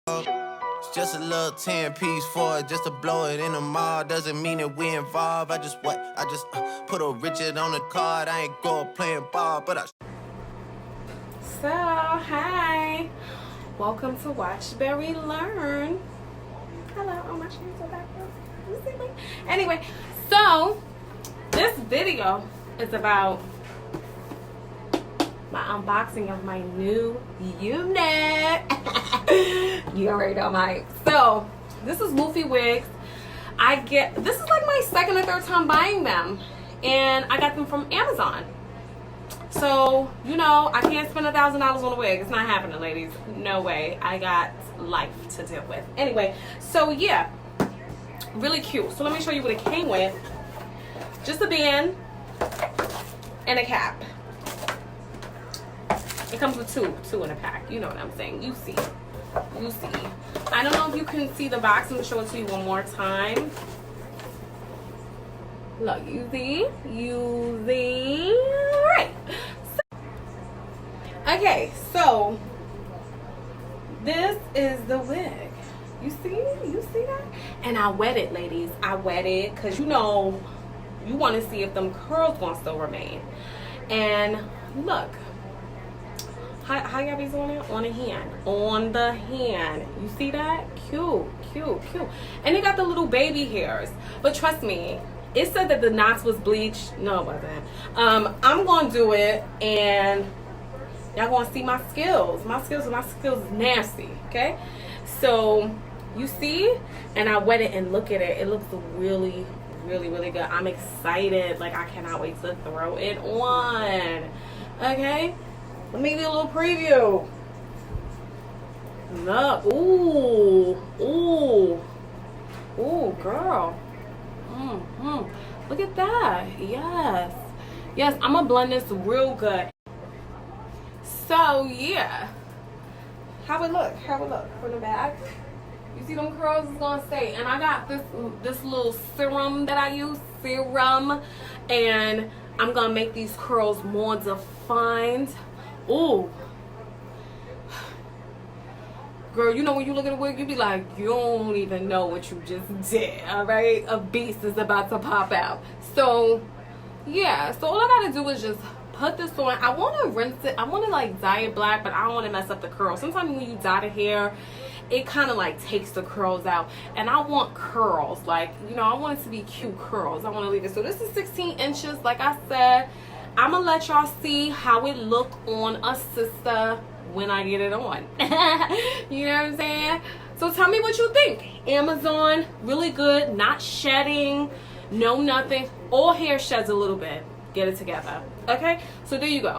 It's just a little 10-piece for it, just to blow it in the mall. Doesn't mean that we involved. I just put a Richard on the card. I ain't go playing ball, but I. So, hi. Welcome to Watch Berry Learn. Hello, oh my shoes are back there. You see me? Anyway, so this video is about my unboxing of my new unit. You already know my. So this is Luffywigs. This is like my second or third time buying them, and I got them from Amazon. So, you know, I can't spend $1,000 on a wig. It's not happening, ladies. No way. I got life to deal with. Anyway, so yeah, really cute. So let me show you what it came with. Just a band and a cap. It comes with two in a pack. You know what I'm saying. You see. I don't know if you can see the box. I'm going to show it to you one more time. Look, you see? Right. Okay, so this is the wig. You see that? And I wet it, ladies. I wet it because you know you want to see if them curls gonna still remain. And look, how y'all be doing it? On the hand. On the hand. You see that? Cute. And it got the little baby hairs. But trust me, it said that the knots was bleached. No, it wasn't. I'm gonna do it, and y'all gonna see my skills. My skills is nasty. Okay, so you see, and I wet it, and look at it. It looks really good. I'm excited. Like, I cannot wait to throw it on. Okay, let me give you a little preview. Look, ooh, girl. Look at that. Yes, I'm gonna blend this real good. So yeah, how it look from the back. You see them curls is gonna stay. And I got this little serum that I use, and I'm gonna make these curls more defined. Ooh, girl, you know when you look at a wig, you be like, you don't even know what you just did, all right? A beast is about to pop out. So, yeah. So all I gotta do is just put this on. I want to rinse it. I want to like dye it black, but I don't want to mess up the curls. Sometimes when you dye the hair, it kind of like takes the curls out. And I want curls. Like, you know, I want it to be cute curls. I want to leave it. So this is 16 inches. Like I said, I'm going to let y'all see how it look on a sister when I get it on. You know what I'm saying? So tell me what you think. Amazon, really good, not shedding, no nothing. All hair sheds a little bit. Get it together. Okay? So there you go.